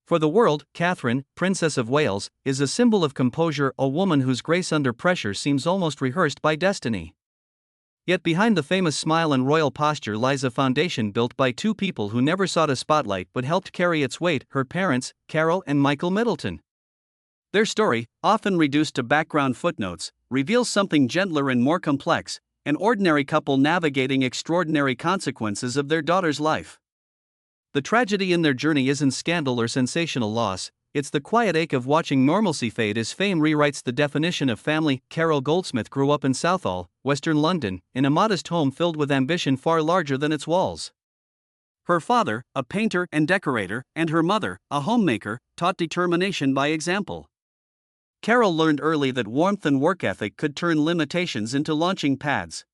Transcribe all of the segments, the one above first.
For the world, Catherine, Princess of Wales, is a symbol of composure, a woman whose grace under pressure seems almost rehearsed by destiny. Yet behind the famous smile and royal posture lies a foundation built by two people who never sought a spotlight but helped carry its weight: her parents, Carol and Michael Middleton. Their story, often reduced to background footnotes, reveals something gentler and more complex: an ordinary couple navigating extraordinary consequences of their daughter's life. The tragedy in their journey isn't scandal or sensational loss, it's the quiet ache of watching normalcy fade as fame rewrites the definition of family. Carol Goldsmith grew up in Southall, Western London, in a modest home filled with ambition far larger than its walls. Her father, a painter and decorator, and her mother, a homemaker, taught determination by example. Carol learned early that warmth and work ethic could turn limitations into launching pads.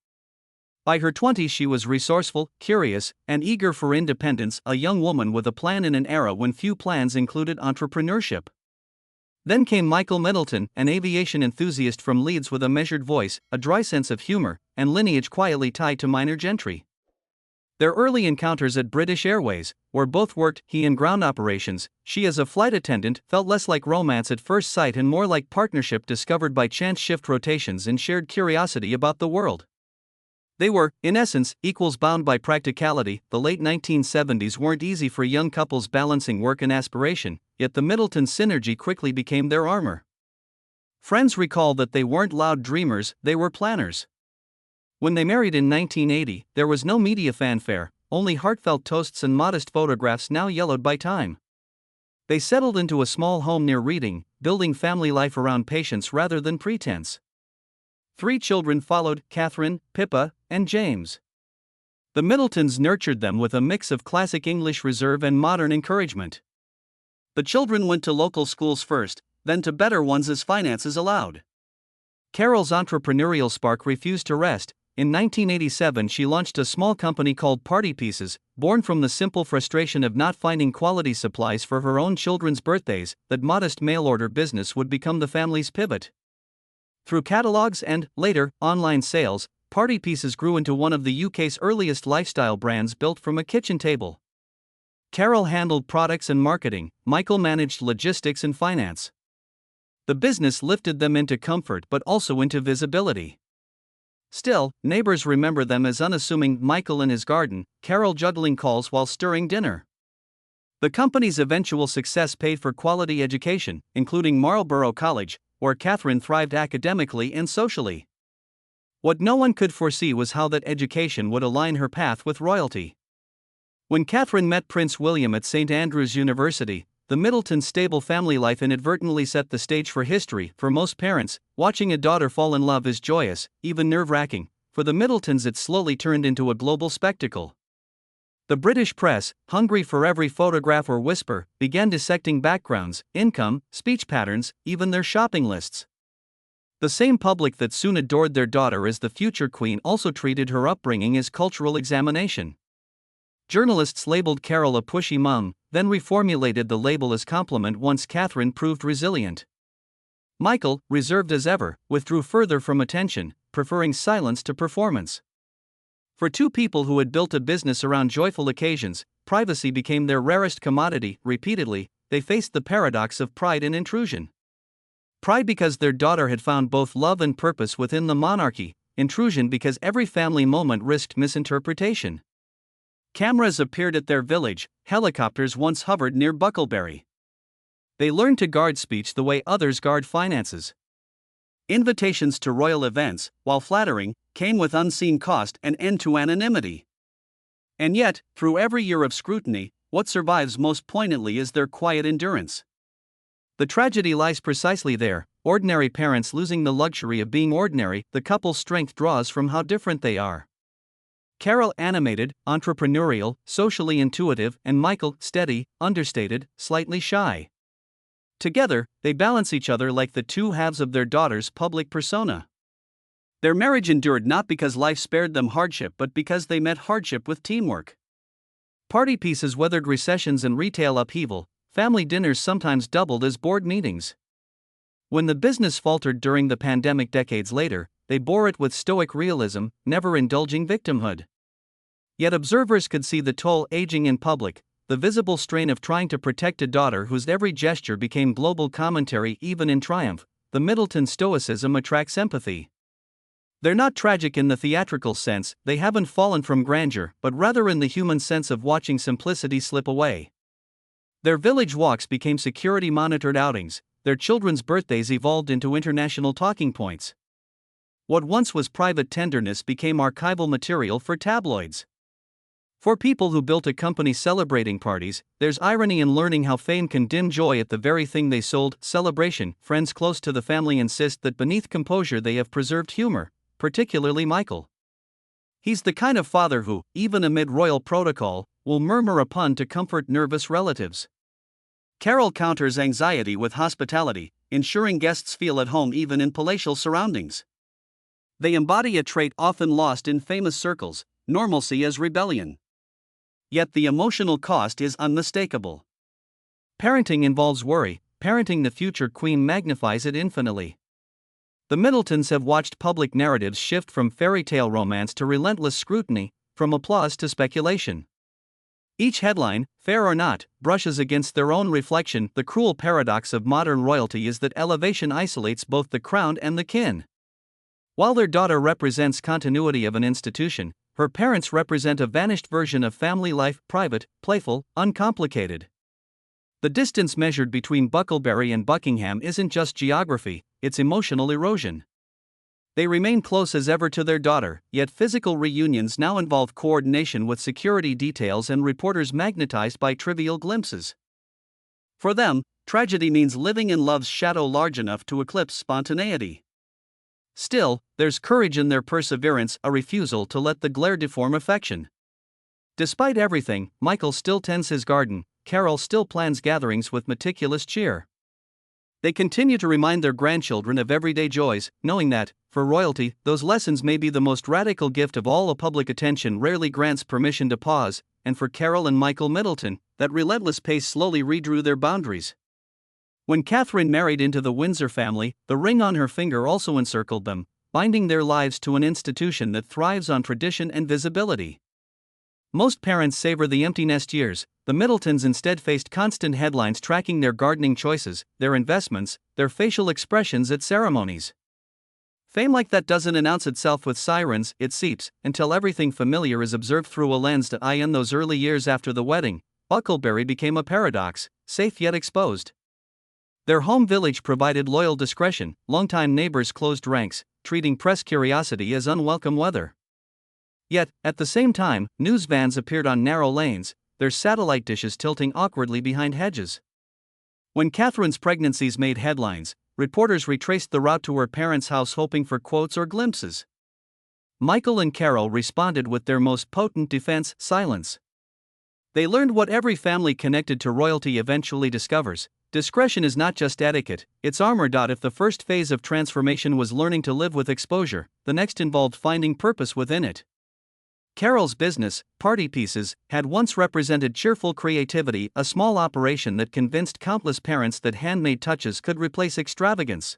By her 20s she was resourceful, curious, and eager for independence, a young woman with a plan in an era when few plans included entrepreneurship. Then came Michael Middleton, an aviation enthusiast from Leeds with a measured voice, a dry sense of humor, and lineage quietly tied to minor gentry. Their early encounters at British Airways, where both worked, he in ground operations, she as a flight attendant, felt less like romance at first sight and more like partnership discovered by chance shift rotations and shared curiosity about the world. They were, in essence, equals bound by practicality. The late 1970s weren't easy for young couples balancing work and aspiration, yet the Middleton synergy quickly became their armor. Friends recall that they weren't loud dreamers, they were planners. When they married in 1980, there was no media fanfare, only heartfelt toasts and modest photographs now yellowed by time. They settled into a small home near Reading, building family life around patience rather than pretense. 3 children followed: Catherine, Pippa, and James. The Middletons nurtured them with a mix of classic English reserve and modern encouragement. The children went to local schools first, then to better ones as finances allowed. Carol's entrepreneurial spark refused to rest. In 1987 she launched a small company called Party Pieces, born from the simple frustration of not finding quality supplies for her own children's birthdays. That modest mail-order business would become the family's pivot. Through catalogs and, later, online sales, Party Pieces grew into one of the UK's earliest lifestyle brands built from a kitchen table. Carol handled products and marketing, Michael managed logistics and finance. The business lifted them into comfort but also into visibility. Still, neighbors remember them as unassuming: Michael in his garden, Carol juggling calls while stirring dinner. The company's eventual success paid for quality education, including Marlborough College, where Catherine thrived academically and socially. What no one could foresee was how that education would align her path with royalty. When Catherine met Prince William at St Andrews University, the Middletons' stable family life inadvertently set the stage for history. For most parents, watching a daughter fall in love is joyous, even nerve-wracking. For the Middletons it slowly turned into a global spectacle. The British press, hungry for every photograph or whisper, began dissecting backgrounds, income, speech patterns, even their shopping lists. The same public that soon adored their daughter as the future queen also treated her upbringing as cultural examination. Journalists labeled Carol a pushy mum, then reformulated the label as compliment once Catherine proved resilient. Michael, reserved as ever, withdrew further from attention, preferring silence to performance. For two people who had built a business around joyful occasions, privacy became their rarest commodity. Repeatedly, they faced the paradox of pride and intrusion. Pride because their daughter had found both love and purpose within the monarchy, intrusion because every family moment risked misinterpretation. Cameras appeared at their village, helicopters once hovered near Bucklebury. They learned to guard speech the way others guard finances. Invitations to royal events, while flattering, came with unseen cost and end to anonymity. And yet, through every year of scrutiny, what survives most poignantly is their quiet endurance. The tragedy lies precisely there: ordinary parents losing the luxury of being ordinary. The couple's strength draws from how different they are. Carol animated, entrepreneurial, socially intuitive, and Michael steady, understated, slightly shy. Together, they balance each other like the two halves of their daughter's public persona. Their marriage endured not because life spared them hardship but because they met hardship with teamwork. Party Pieces weathered recessions and retail upheaval. Family dinners sometimes doubled as board meetings. When the business faltered during the pandemic decades later, they bore it with stoic realism, never indulging victimhood. Yet observers could see the toll: aging in public, the visible strain of trying to protect a daughter whose every gesture became global commentary even in triumph. The Middleton stoicism attracts empathy. They're not tragic in the theatrical sense, they haven't fallen from grandeur, but rather in the human sense of watching simplicity slip away. Their village walks became security-monitored outings, their children's birthdays evolved into international talking points. What once was private tenderness became archival material for tabloids. For people who built a company celebrating parties, there's irony in learning how fame can dim joy at the very thing they sold. Celebration. Friends close to the family insist that beneath composure they have preserved humor, particularly Michael. He's the kind of father who, even amid royal protocol, will murmur a pun to comfort nervous relatives. Carol counters anxiety with hospitality, ensuring guests feel at home even in palatial surroundings. They embody a trait often lost in famous circles: normalcy as rebellion. Yet the emotional cost is unmistakable. Parenting involves worry, parenting the future queen magnifies it infinitely. The Middletons have watched public narratives shift from fairy tale romance to relentless scrutiny, from applause to speculation. Each headline, fair or not, brushes against their own reflection. The cruel paradox of modern royalty is that elevation isolates both the crowned and the kin. While their daughter represents continuity of an institution, her parents represent a vanished version of family life: private, playful, uncomplicated. The distance measured between Bucklebury and Buckingham isn't just geography, it's emotional erosion. They remain close as ever to their daughter, yet physical reunions now involve coordination with security details and reporters magnetized by trivial glimpses. For them, tragedy means living in love's shadow large enough to eclipse spontaneity. Still, there's courage in their perseverance, a refusal to let the glare deform affection. Despite everything, Michael still tends his garden, Carol still plans gatherings with meticulous cheer. They continue to remind their grandchildren of everyday joys, knowing that, for royalty, those lessons may be the most radical gift of all. A public attention rarely grants permission to pause, and for Carol and Michael Middleton, that relentless pace slowly redrew their boundaries. When Catherine married into the Windsor family, the ring on her finger also encircled them, binding their lives to an institution that thrives on tradition and visibility. Most parents savor the empty nest years. The Middletons instead faced constant headlines tracking their gardening choices, their investments, their facial expressions at ceremonies. Fame like that doesn't announce itself with sirens, it seeps, until everything familiar is observed through a lens that in those early years after the wedding, Bucklebury became a paradox, safe yet exposed. Their home village provided loyal discretion, longtime neighbors closed ranks, treating press curiosity as unwelcome weather. Yet, at the same time, news vans appeared on narrow lanes, their satellite dishes tilting awkwardly behind hedges. When Catherine's pregnancies made headlines, reporters retraced the route to her parents' house hoping for quotes or glimpses. Michael and Carol responded with their most potent defense: silence. They learned what every family connected to royalty eventually discovers: discretion is not just etiquette, it's armor. If the first phase of transformation was learning to live with exposure, the next involved finding purpose within it. Carol's business, Party Pieces, had once represented cheerful creativity, a small operation that convinced countless parents that handmade touches could replace extravagance.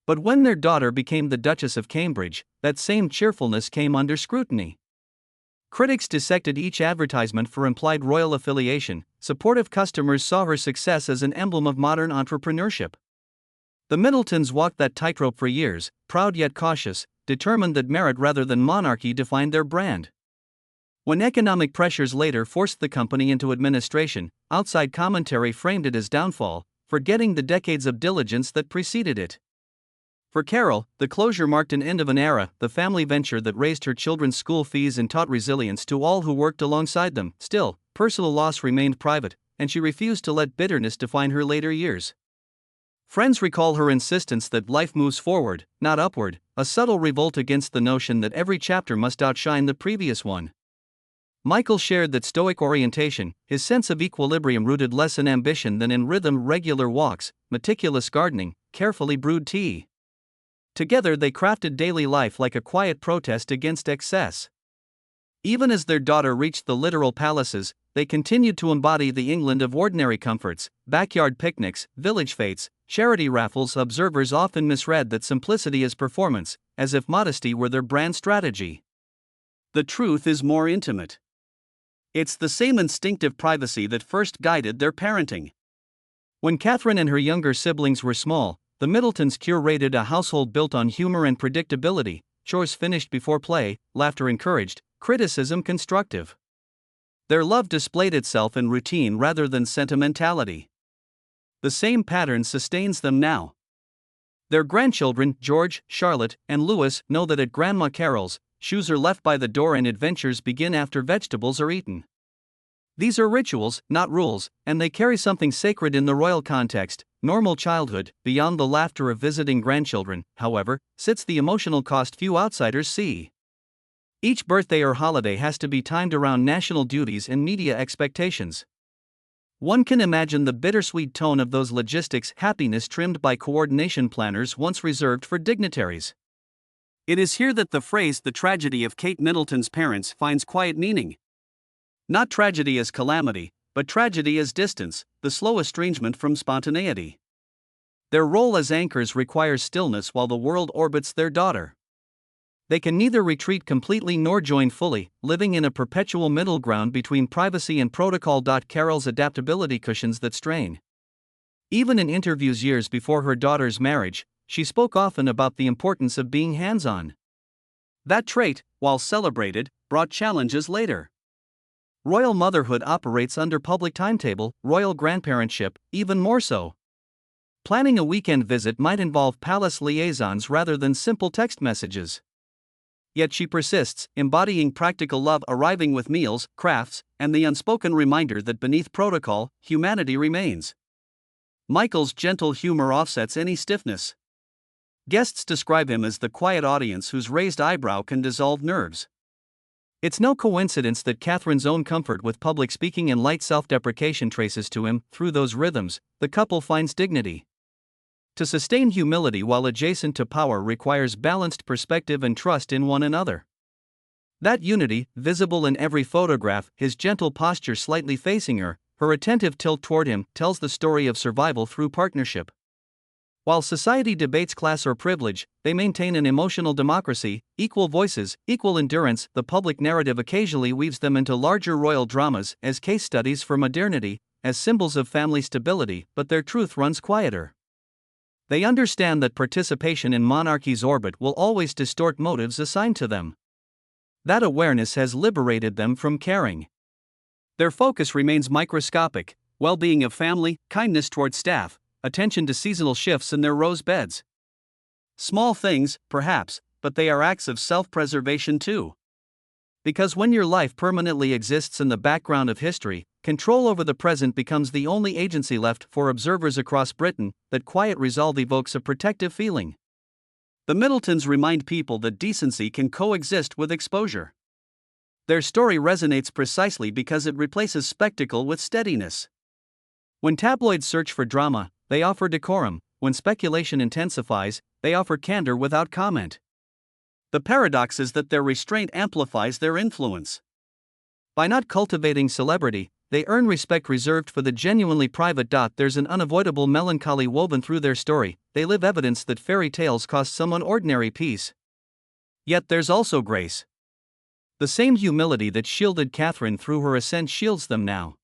But when their daughter became the Duchess of Cambridge, that same cheerfulness came under scrutiny. Critics dissected each advertisement for implied royal affiliation. Supportive customers saw her success as an emblem of modern entrepreneurship. The Middletons walked that tightrope for years, proud yet cautious, determined that merit rather than monarchy defined their brand. When economic pressures later forced the company into administration, outside commentary framed it as downfall, forgetting the decades of diligence that preceded it. For Carol, the closure marked an end of an era, the family venture that raised her children's school fees and taught resilience to all who worked alongside them. Still, personal loss remained private, and she refused to let bitterness define her later years. Friends recall her insistence that life moves forward, not upward, a subtle revolt against the notion that every chapter must outshine the previous one. Michael shared that stoic orientation, his sense of equilibrium rooted less in ambition than in rhythm: regular walks, meticulous gardening, carefully brewed tea. Together they crafted daily life like a quiet protest against excess. Even as their daughter reached the literal palaces, they continued to embody the England of ordinary comforts: backyard picnics, village fetes, charity raffles. Observers often misread that simplicity as performance, as if modesty were their brand strategy. The truth is more intimate. It's the same instinctive privacy that first guided their parenting. When Catherine and her younger siblings were small, the Middletons curated a household built on humor and predictability, chores finished before play, laughter encouraged, criticism constructive. Their love displayed itself in routine rather than sentimentality. The same pattern sustains them now. Their grandchildren, George, Charlotte, and Louis, know that at Grandma Carol's, shoes are left by the door and adventures begin after vegetables are eaten. These are rituals, not rules, and they carry something sacred in the royal context. Normal childhood, beyond the laughter of visiting grandchildren, however, sits the emotional cost few outsiders see. Each birthday or holiday has to be timed around national duties and media expectations. One can imagine the bittersweet tone of those logistics, happiness trimmed by coordination planners once reserved for dignitaries. It is here that the phrase "the tragedy of Kate Middleton's parents" finds quiet meaning. Not tragedy as calamity, but tragedy as distance, the slow estrangement from spontaneity. Their role as anchors requires stillness while the world orbits their daughter. They can neither retreat completely nor join fully, living in a perpetual middle ground between privacy and protocol. Carol's adaptability cushions that strain. Even in interviews years before her daughter's marriage, she spoke often about the importance of being hands-on. That trait, while celebrated, brought challenges later. Royal motherhood operates under public timetable, royal grandparentship, even more so. Planning a weekend visit might involve palace liaisons rather than simple text messages. Yet she persists, embodying practical love, arriving with meals, crafts, and the unspoken reminder that beneath protocol, humanity remains. Michael's gentle humor offsets any stiffness. Guests describe him as the quiet audience whose raised eyebrow can dissolve nerves. It's no coincidence that Catherine's own comfort with public speaking and light self-deprecation traces to him. Through those rhythms, the couple finds dignity. To sustain humility while adjacent to power requires balanced perspective and trust in one another. That unity, visible in every photograph, his gentle posture slightly facing her, her attentive tilt toward him, tells the story of survival through partnership. While society debates class or privilege, they maintain an emotional democracy, equal voices, equal endurance. The public narrative occasionally weaves them into larger royal dramas as case studies for modernity, as symbols of family stability, but their truth runs quieter. They understand that participation in monarchy's orbit will always distort motives assigned to them. That awareness has liberated them from caring. Their focus remains microscopic: well-being of family, kindness toward staff, attention to seasonal shifts in their rose beds. Small things, perhaps, but they are acts of self-preservation too. Because when your life permanently exists in the background of history, control over the present becomes the only agency left. For observers across Britain, that quiet resolve evokes a protective feeling. The Middletons remind people that decency can coexist with exposure. Their story resonates precisely because it replaces spectacle with steadiness. When tabloids search for drama, they offer decorum. When speculation intensifies, they offer candor without comment. The paradox is that their restraint amplifies their influence. By not cultivating celebrity, they earn respect reserved for the genuinely private. There's an unavoidable melancholy woven through their story. They live evidence that fairy tales cost someone ordinary peace. Yet there's also grace. The same humility that shielded Catherine through her ascent shields them now.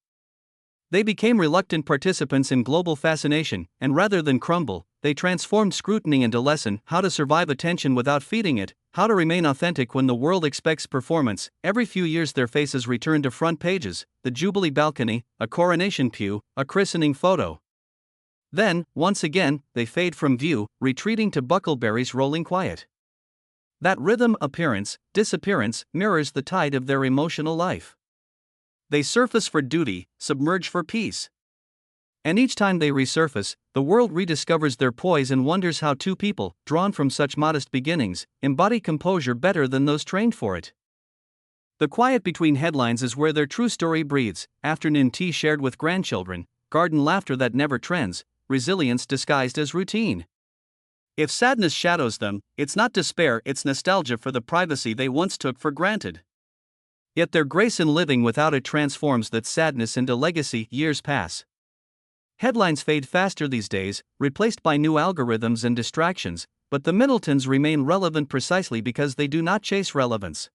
They became reluctant participants in global fascination, and rather than crumble, they transformed scrutiny into lesson: how to survive attention without feeding it, how to remain authentic when the world expects performance. Every few years their faces return to front pages: the Jubilee balcony, a coronation pew, a christening photo. Then, once again, they fade from view, retreating to Buckleberry's rolling quiet. That rhythm, appearance, disappearance, mirrors the tide of their emotional life. They surface for duty, submerge for peace. And each time they resurface, the world rediscovers their poise and wonders how two people, drawn from such modest beginnings, embody composure better than those trained for it. The quiet between headlines is where their true story breathes: afternoon tea shared with grandchildren, garden laughter that never trends, resilience disguised as routine. If sadness shadows them, it's not despair, it's nostalgia for the privacy they once took for granted. Yet their grace in living without it transforms that sadness into legacy. Years pass. Headlines fade faster these days, replaced by new algorithms and distractions, but the Middletons remain relevant precisely because they do not chase relevance.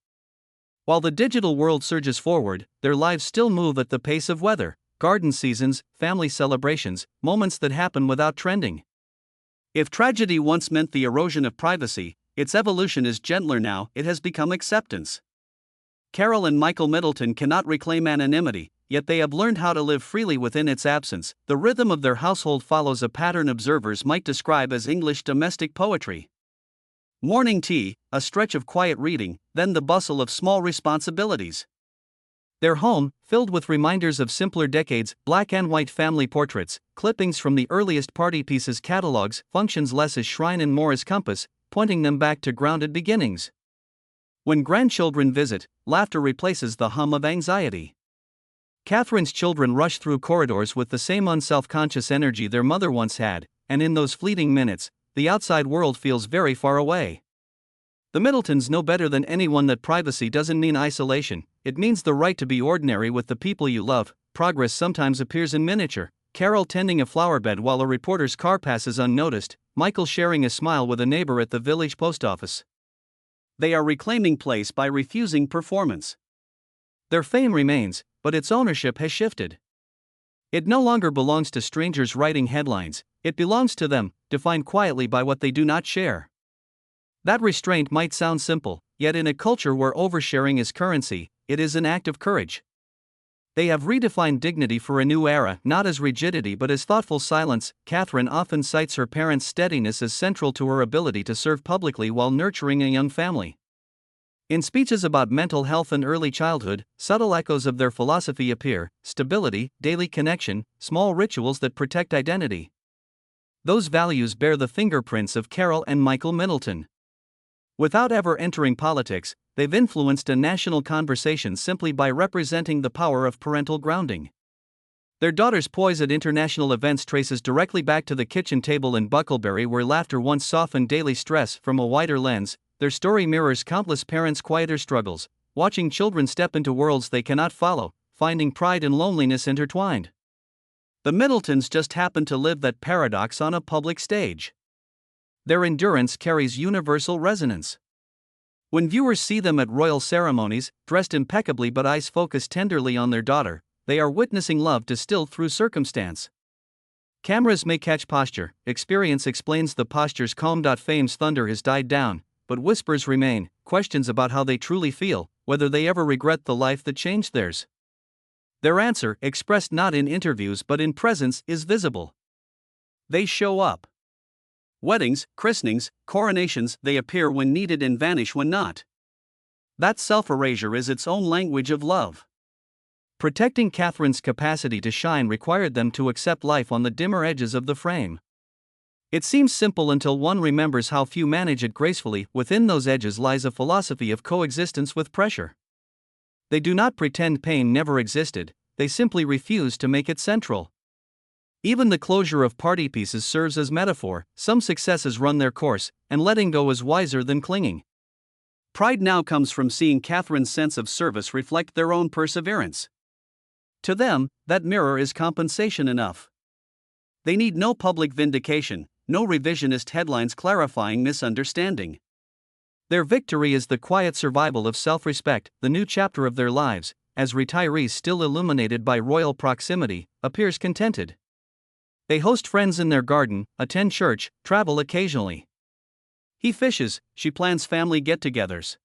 While the digital world surges forward, their lives still move at the pace of weather, garden seasons, family celebrations, moments that happen without trending. If tragedy once meant the erosion of privacy, its evolution is gentler now, it has become acceptance. Carol and Michael Middleton cannot reclaim anonymity, yet they have learned how to live freely within its absence. The rhythm of their household follows a pattern observers might describe as English domestic poetry. Morning tea, a stretch of quiet reading, then the bustle of small responsibilities. Their home, filled with reminders of simpler decades, black and white family portraits, clippings from the earliest party pieces catalogs, functions less as shrine and more as compass, pointing them back to grounded beginnings. When grandchildren visit, laughter replaces the hum of anxiety. Catherine's children rush through corridors with the same unself-conscious energy their mother once had, and in those fleeting minutes, the outside world feels very far away. The Middletons know better than anyone that privacy doesn't mean isolation, it means the right to be ordinary with the people you love. Progress sometimes appears in miniature, Carol tending a flowerbed while a reporter's car passes unnoticed, Michael sharing a smile with a neighbor at the village post office. They are reclaiming place by refusing performance. Their fame remains, but its ownership has shifted. It no longer belongs to strangers writing headlines, it belongs to them, defined quietly by what they do not share. That restraint might sound simple, yet in a culture where oversharing is currency, it is an act of courage. They have redefined dignity for a new era, not as rigidity but as thoughtful silence. Catherine often cites her parents' steadiness as central to her ability to serve publicly while nurturing a young family. In speeches about mental health and early childhood, subtle echoes of their philosophy appear: stability, daily connection, small rituals that protect identity. Those values bear the fingerprints of Carol and Michael Middleton. Without ever entering politics, they've influenced a national conversation simply by representing the power of parental grounding. Their daughter's poise at international events traces directly back to the kitchen table in Bucklebury where laughter once softened daily stress from a wider lens. Their story mirrors countless parents' quieter struggles, watching children step into worlds they cannot follow, finding pride and loneliness intertwined. The Middletons just happen to live that paradox on a public stage. Their endurance carries universal resonance. When viewers see them at royal ceremonies, dressed impeccably but eyes focused tenderly on their daughter, they are witnessing love distilled through circumstance. Cameras may catch posture, experience explains the posture's calm. Fame's thunder has died down, but whispers remain, questions about how they truly feel, whether they ever regret the life that changed theirs. Their answer, expressed not in interviews but in presence, is visible. They show up. Weddings, christenings, coronations, they appear when needed and vanish when not. That self-erasure is its own language of love. Protecting Catherine's capacity to shine required them to accept life on the dimmer edges of the frame. It seems simple until one remembers how few manage it gracefully. Within those edges lies a philosophy of coexistence with pressure. They do not pretend pain never existed, they simply refuse to make it central. Even the closure of party pieces serves as metaphor. Some successes run their course, and letting go is wiser than clinging. Pride now comes from seeing Catherine's sense of service reflect their own perseverance. To them, that mirror is compensation enough. They need no public vindication, no revisionist headlines clarifying misunderstanding. Their victory is the quiet survival of self-respect. The new chapter of their lives, as retirees still illuminated by royal proximity, appears contented. They host friends in their garden, attend church, travel occasionally. He fishes, she plans family get-togethers.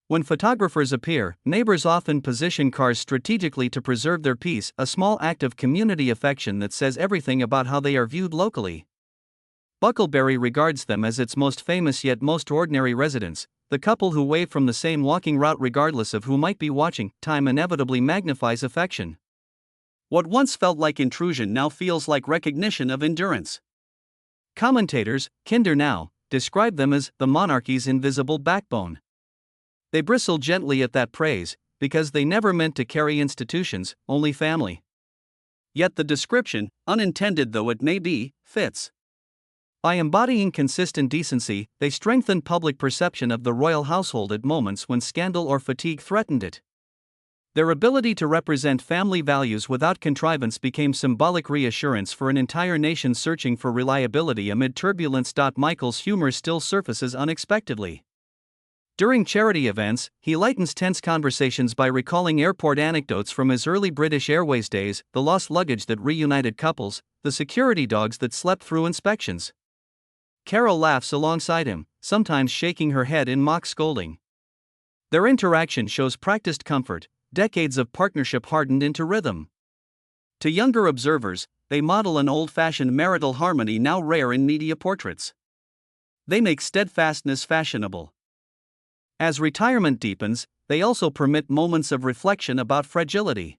When photographers appear, neighbors often position cars strategically to preserve their peace, a small act of community affection that says everything about how they are viewed locally. Bucklebury regards them as its most famous yet most ordinary residents, the couple who wave from the same walking route regardless of who might be watching. Time inevitably magnifies affection. What once felt like intrusion now feels like recognition of endurance. Commentators, kinder now, describe them as the monarchy's invisible backbone. They bristle gently at that praise, because they never meant to carry institutions, only family. Yet the description, unintended though it may be, fits. By embodying consistent decency, they strengthened public perception of the royal household at moments when scandal or fatigue threatened it. Their ability to represent family values without contrivance became symbolic reassurance for an entire nation searching for reliability amid turbulence. Michael's humor still surfaces unexpectedly. During charity events, he lightens tense conversations by recalling airport anecdotes from his early British Airways days, the lost luggage that reunited couples, the security dogs that slept through inspections. Carol laughs alongside him, sometimes shaking her head in mock scolding. Their interaction shows practiced comfort, decades of partnership hardened into rhythm. To younger observers, they model an old-fashioned marital harmony now rare in media portraits. They make steadfastness fashionable. As retirement deepens, they also permit moments of reflection about fragility.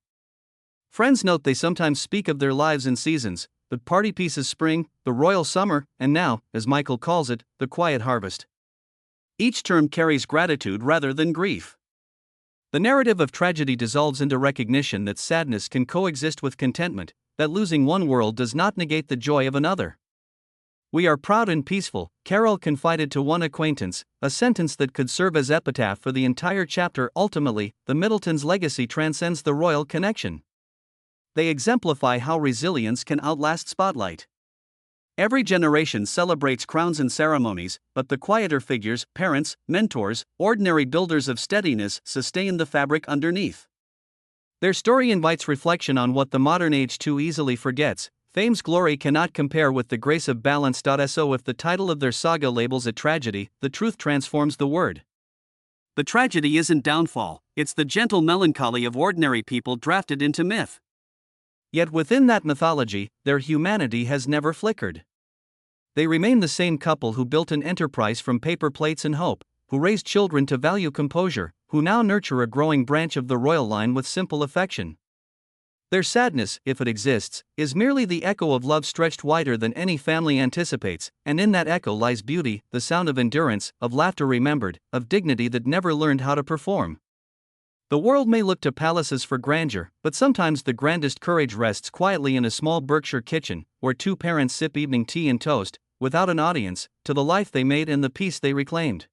Friends note they sometimes speak of their lives in seasons: the party pieces spring, the royal summer, and now, as Michael calls it, the quiet harvest. Each term carries gratitude rather than grief. The narrative of tragedy dissolves into recognition that sadness can coexist with contentment, that losing one world does not negate the joy of another. "We are proud and peaceful," Carol confided to one acquaintance, a sentence that could serve as epitaph for the entire chapter. Ultimately, the Middletons' legacy transcends the royal connection. They exemplify how resilience can outlast spotlight. Every generation celebrates crowns and ceremonies, but the quieter figures, parents, mentors, ordinary builders of steadiness, sustain the fabric underneath. Their story invites reflection on what the modern age too easily forgets. Fame's glory cannot compare with the grace of balance. So if the title of their saga labels it tragedy, the truth transforms the word. The tragedy isn't downfall, it's the gentle melancholy of ordinary people drafted into myth. Yet within that mythology, their humanity has never flickered. They remain the same couple who built an enterprise from paper plates and hope, who raised children to value composure, who now nurture a growing branch of the royal line with simple affection. Their sadness, if it exists, is merely the echo of love stretched wider than any family anticipates, and in that echo lies beauty, the sound of endurance, of laughter remembered, of dignity that never learned how to perform. The world may look to palaces for grandeur, but sometimes the grandest courage rests quietly in a small Berkshire kitchen, where two parents sip evening tea and toast, without an audience, to the life they made and the peace they reclaimed.